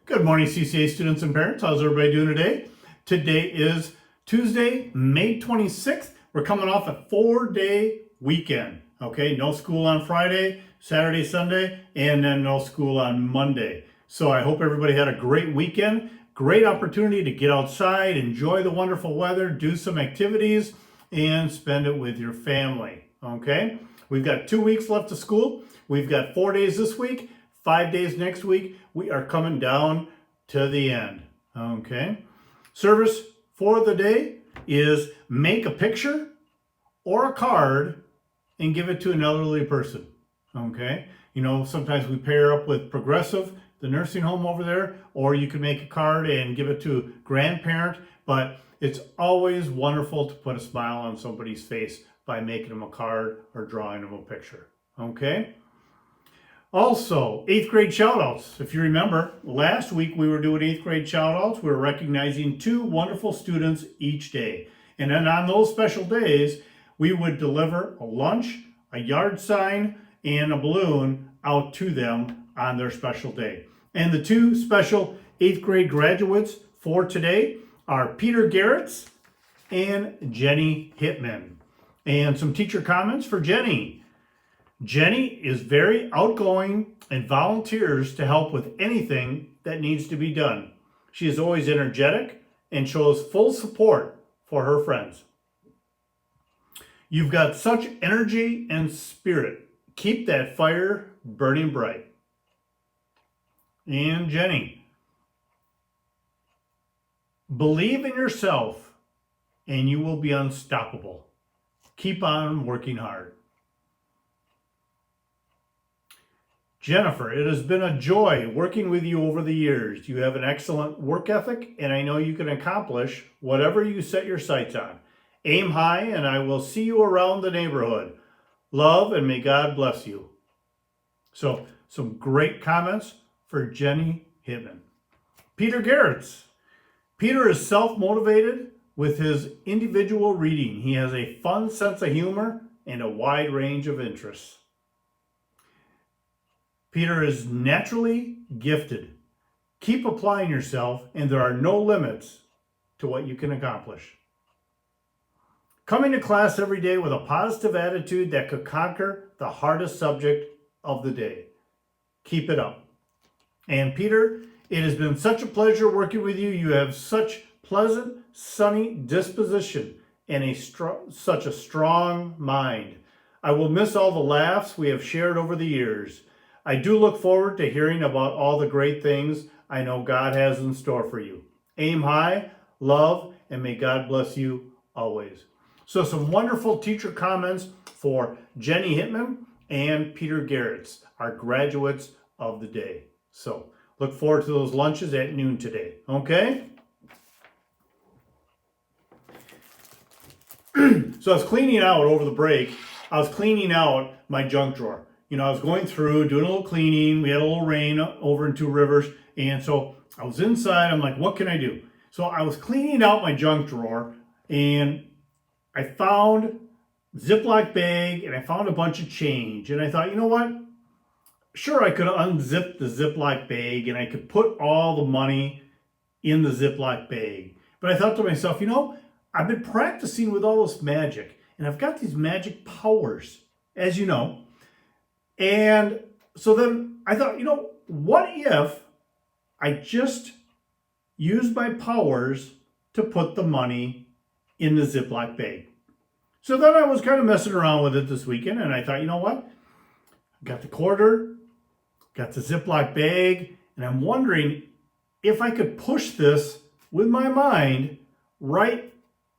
Good morning, CCA students and parents. How's everybody doing today? Today is Tuesday, May 26th. We're coming off a 4-day weekend. Okay, no school on Friday, Saturday, Sunday, and then no school on Monday. So I hope everybody had a great weekend. Great opportunity to get outside, enjoy the wonderful weather, do some activities, and spend it with your family. Okay, we've got 2 weeks left of school. We've got 4 days this week, 5 days next week. We are coming down to the end. Okay, service for the day is make a picture or a card and give it to an elderly person. Okay, you know, sometimes we pair up with Progressive, the nursing home over there, or you can make a card and give it to a grandparent, but it's always wonderful to put a smile on somebody's face by making them a card or drawing them a picture. Okay. Also, 8th grade shout-outs. If you remember, last week we were doing 8th grade shout-outs. We were recognizing 2 wonderful students each day. And then on those special days, we would deliver a lunch, a yard sign, and a balloon out to them on their special day. And the 2 special 8th grade graduates for today are Peter Garretts and Jenny Hitman. And some teacher comments for Jenny. Jenny is very outgoing and volunteers to help with anything that needs to be done. She is always energetic and shows full support for her friends. You've got such energy and spirit. Keep that fire burning bright. And Jenny, believe in yourself and you will be unstoppable. Keep on working hard. Jennifer, it has been a joy working with you over the years. You have an excellent work ethic, and I know you can accomplish whatever you set your sights on. Aim high, and I will see you around the neighborhood. Love, and may God bless you. So, some great comments for Jenny Hitman. Peter Garretts. Peter is self-motivated with his individual reading. He has a fun sense of humor and a wide range of interests. Peter is naturally gifted. Keep applying yourself, and there are no limits to what you can accomplish. Coming to class every day with a positive attitude that could conquer the hardest subject of the day. Keep it up. And Peter, it has been such a pleasure working with you. You have such pleasant, sunny disposition and such a strong mind. I will miss all the laughs we have shared over the years. I do look forward to hearing about all the great things I know God has in store for you. Aim high, love, and may God bless you always. So some wonderful teacher comments for Jenny Hitman and Peter Garretts, our graduates of the day. So look forward to those lunches at noon today, okay? So I was cleaning out over the break. I was cleaning out my junk drawer. You know, I was going through, doing a little cleaning. We had a little rain over in Two Rivers. And so I was inside. I'm like, what can I do? So I was cleaning out my junk drawer and I found a Ziploc bag and I found a bunch of change. And I thought, you know what? Sure, I could unzip the Ziploc bag and I could put all the money in the Ziploc bag. But I thought to myself, you know, I've been practicing with all this magic and I've got these magic powers, as you know. And so then I thought, you know, what if I just used my powers to put the money in the Ziploc bag? So then I was kind of messing around with it this weekend and I thought, you know what? Got the quarter, got the Ziploc bag, and I'm wondering if I could push this with my mind right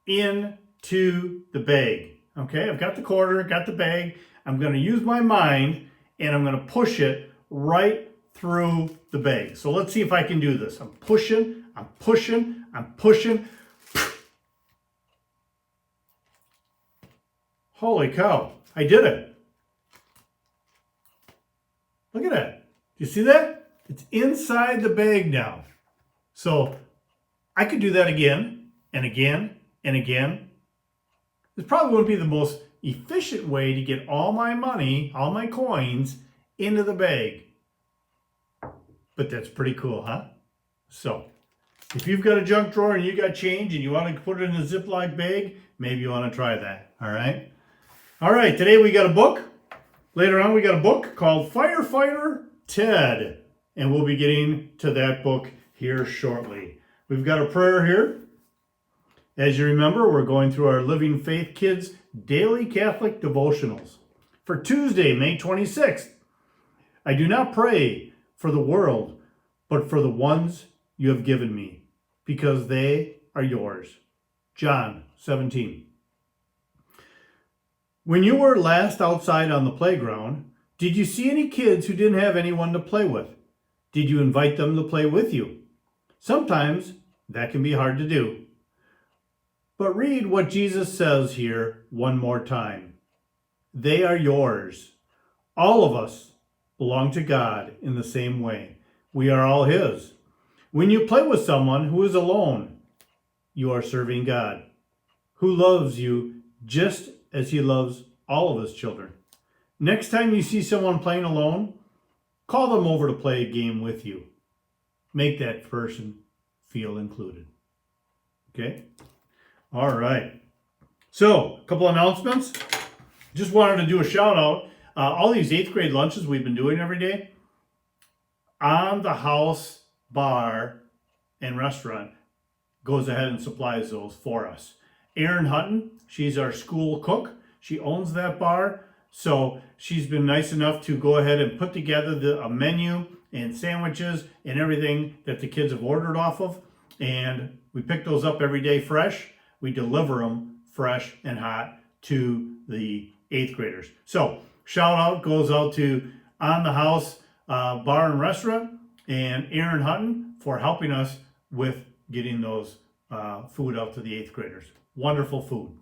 into the bag. Okay, I've got the quarter, got the bag. I'm going to use my mind and I'm going to push it right through the bag. So let's see if I can do this. I'm pushing, I'm pushing, I'm pushing. Holy cow, I did it. Look at that. Do you see that? It's inside the bag now. So I could do that again and again and again. This probably wouldn't be the most efficient way to get all my money, all my coins into the bag. But that's pretty cool, huh? So if you've got a junk drawer and you got change and you want to put it in a Ziploc bag, maybe you want to try that. All right. All right. Today we got a book. Later on, we got a book called Firefighter Ted. And we'll be getting to that book here shortly. We've got a prayer here. As you remember, we're going through our Living Faith Kids Daily Catholic Devotionals. For Tuesday, May 26th, I do not pray for the world, but for the ones you have given me, because they are yours. John 17. When you were last outside on the playground, did you see any kids who didn't have anyone to play with? Did you invite them to play with you? Sometimes that can be hard to do. But read what Jesus says here one more time. They are yours. All of us belong to God in the same way. We are all His. When you play with someone who is alone, you are serving God, who loves you just as He loves all of His children. Next time you see someone playing alone, call them over to play a game with you. Make that person feel included. Okay? All right. So, a couple announcements. Just wanted to do a shout out. All these 8th grade lunches we've been doing every day, On the House Bar and Restaurant goes ahead and supplies those for us. Erin Hutton, she's our school cook. She owns that bar. So she's been nice enough to go ahead and put together a menu and sandwiches and everything that the kids have ordered off of. And we pick those up every day fresh. We deliver them fresh and hot to the 8th graders. So shout out goes out to On the House Bar and Restaurant and Erin Hutton for helping us with getting those food out to the 8th graders. Wonderful food.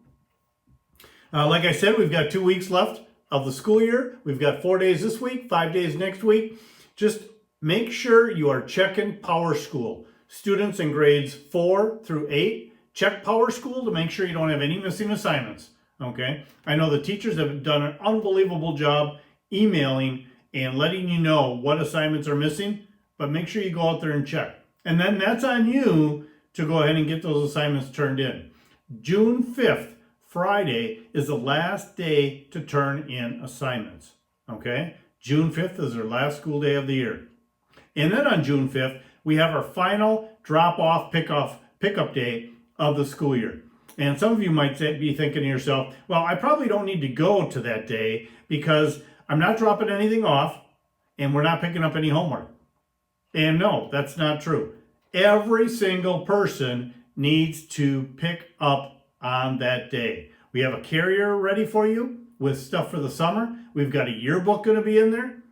Like I said, we've got 2 weeks left of the school year. We've got 4 days this week, 5 days next week. Just make sure you are checking Power School. Students in grades 4 through 8, check Power School to make sure you don't have any missing assignments. Okay? I know the teachers have done an unbelievable job emailing and letting you know what assignments are missing, but make sure you go out there and check. And then that's on you to go ahead and get those assignments turned in. June 5th, Friday, is the last day to turn in assignments. Okay? June 5th is our last school day of the year. And then on June 5th, we have our final drop-off, pickup day of the school year. And some of you might be thinking to yourself, well, I probably don't need to go to that day because I'm not dropping anything off and we're not picking up any homework. And no, that's not true. Every single person needs to pick up on that day. We have a carrier ready for you with stuff for the summer. We've got a yearbook going to be in there.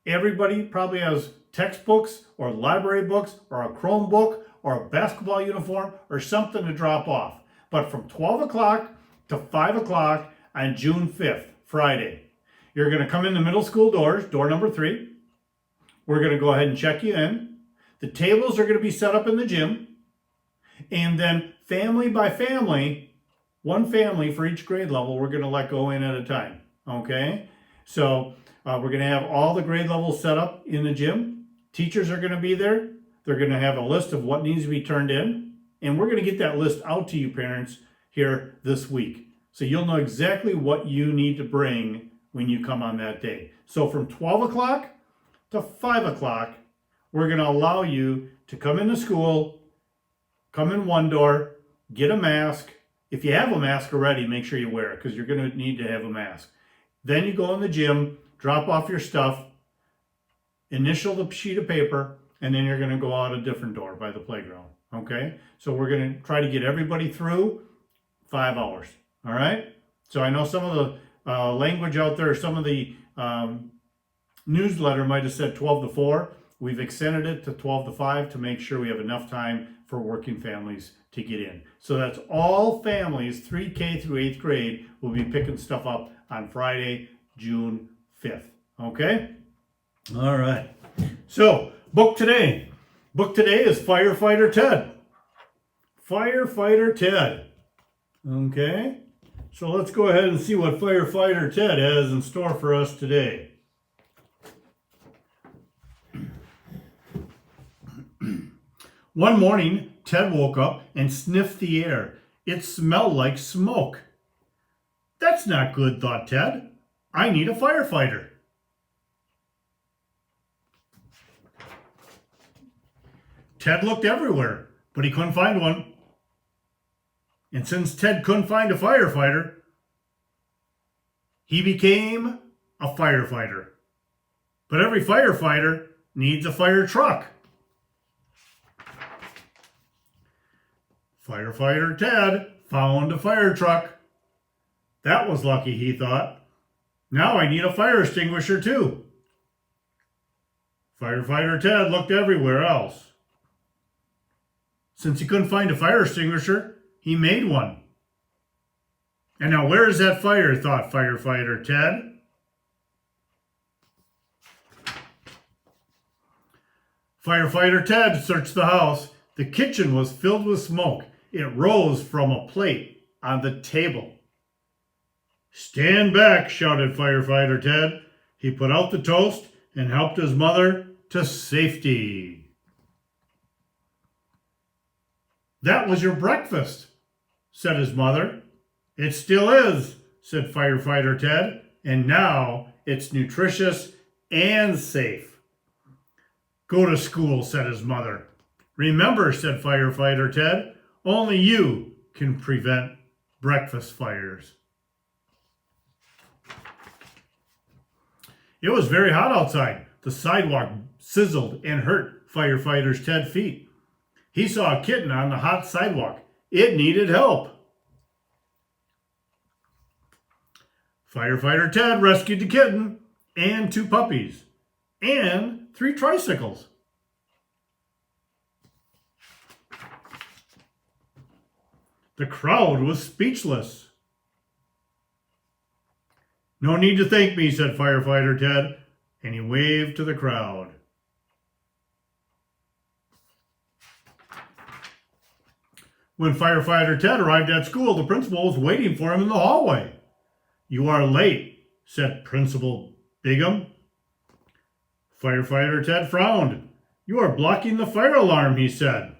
Everybody probably has textbooks or library books or a Chromebook or a basketball uniform or something to drop off. But from 12 o'clock to 5 o'clock on June 5th, Friday, you're going to come in the middle school doors, door number 3. We're going to go ahead and check you in. The tables are going to be set up in the gym. And then family by family, one family for each grade level, we're going to let go in at a time. Okay? So we're going to have all the grade levels set up in the gym. Teachers are going to be there. They're going to have a list of what needs to be turned in. And we're going to get that list out to you parents here this week. So you'll know exactly what you need to bring when you come on that day. So from 12 o'clock to 5 o'clock, we're going to allow you to come into school, come in one door, get a mask. If you have a mask already, make sure you wear it because you're going to need to have a mask. Then you go in the gym, drop off your stuff, initial the sheet of paper, and then you're going to go out a different door by the playground. Okay? So we're going to try to get everybody through 5 hours. All right? So I know some of the language out there, some of the newsletter might have said 12 to 4. We've extended it to 12 to 5 to make sure we have enough time for working families to get in. So that's all families, 3K through 8th grade, will be picking stuff up on Friday, June 5th. Okay? All right. So, book today. Book today is Firefighter Ted. Firefighter Ted. Okay? So let's go ahead and see what Firefighter Ted has in store for us today. One morning, Ted woke up and sniffed the air. It smelled like smoke. That's not good, thought Ted. I need a firefighter. Ted looked everywhere, but he couldn't find one. And since Ted couldn't find a firefighter, he became a firefighter. But every firefighter needs a fire truck. Firefighter Ted found a fire truck. That was lucky, he thought. Now I need a fire extinguisher too. Firefighter Ted looked everywhere else. Since he couldn't find a fire extinguisher, he made one. And now where is that fire, thought Firefighter Ted. Firefighter Ted searched the house. The kitchen was filled with smoke. It rose from a plate on the table. Stand back, shouted Firefighter Ted. He put out the toast and helped his mother to safety. That was your breakfast, said his mother. It still is, said Firefighter Ted, and now it's nutritious and safe. Go to school, said his mother. Remember, said Firefighter Ted, only you can prevent breakfast fires. It was very hot outside. The sidewalk sizzled and hurt Firefighter Ted's feet. He saw a kitten on the hot sidewalk. It needed help. Firefighter Ted rescued the kitten and 2 puppies and 3 tricycles. The crowd was speechless. No need to thank me, said Firefighter Ted, and he waved to the crowd. When Firefighter Ted arrived at school, the principal was waiting for him in the hallway. You are late, said Principal Bingham. Firefighter Ted frowned. You are blocking the fire alarm, he said.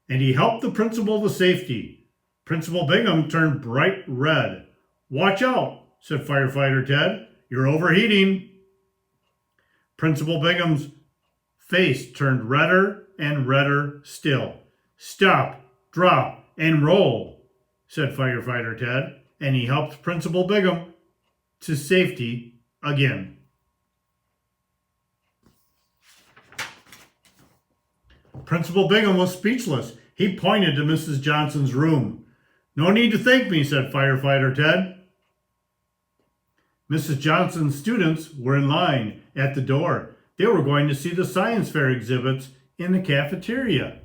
And he helped the principal to safety. Principal Bingham turned bright red. Watch out, said Firefighter Ted. You're overheating. Principal Bingham's face turned redder and redder still. Stop, drop, and roll, said Firefighter Ted, and he helped Principal Bingham to safety again. Principal Bingham was speechless. He pointed to Mrs. Johnson's room. No need to thank me, said Firefighter Ted. Mrs. Johnson's students were in line at the door. They were going to see the science fair exhibits in the cafeteria.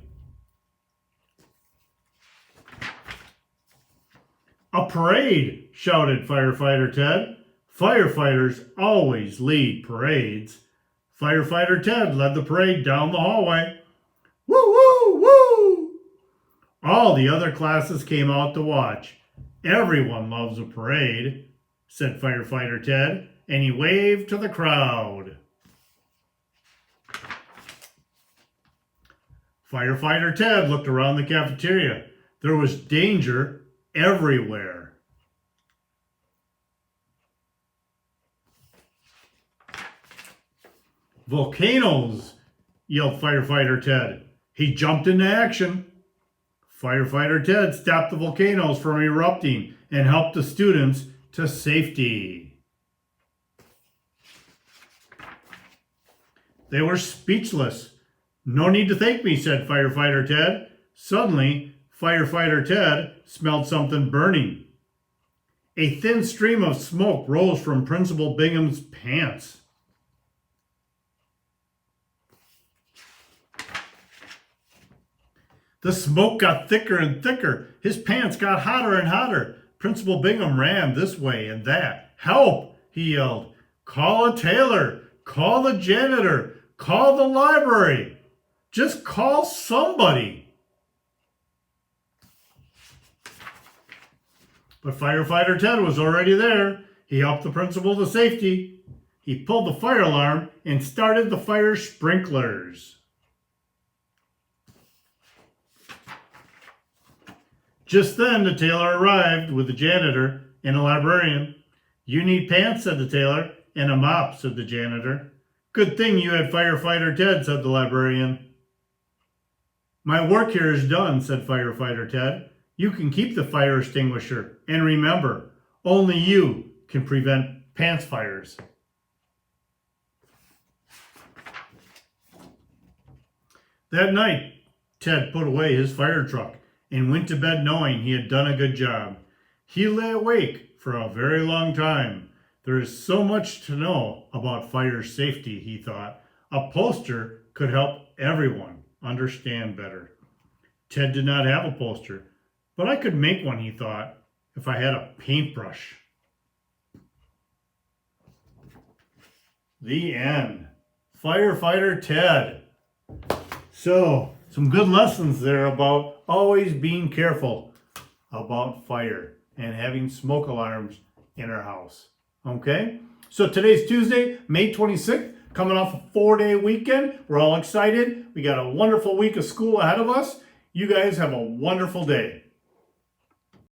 A parade, shouted Firefighter Ted. Firefighters always lead parades. Firefighter Ted led the parade down the hallway. Woo, woo, woo! All the other classes came out to watch. Everyone loves a parade, said Firefighter Ted, and he waved to the crowd. Firefighter Ted looked around the cafeteria. There was danger everywhere. Volcanoes, yelled Firefighter Ted. He jumped into action. Firefighter Ted stopped the volcanoes from erupting and helped the students to safety. They were speechless. No need to thank me, said Firefighter Ted. Suddenly, Firefighter Ted smelled something burning. A thin stream of smoke rose from Principal Bingham's pants. The smoke got thicker and thicker. His pants got hotter and hotter. Principal Bingham ran this way and that. Help, he yelled. Call a tailor. Call the janitor. Call the library. Just call somebody. But Firefighter Ted was already there. He helped the principal to safety. He pulled the fire alarm and started the fire sprinklers. Just then, the tailor arrived with the janitor and a librarian. "You need pants," said the tailor, "and a mop," said the janitor. "Good thing you had Firefighter Ted," said the librarian. "My work here is done," said Firefighter Ted. "You can keep the fire extinguisher, and remember, only you can prevent pants fires." That night, Ted put away his fire truck and went to bed knowing he had done a good job. He lay awake for a very long time. There is so much to know about fire safety, he thought. A poster could help everyone understand better. Ted did not have a poster, but I could make one, he thought, if I had a paintbrush. The end. Firefighter Ted. So, some good lessons there about always being careful about fire and having smoke alarms in our house. Okay? So today's Tuesday, May 26th, coming off a 4-day weekend. We're all excited. We got a wonderful week of school ahead of us. You guys have a wonderful day.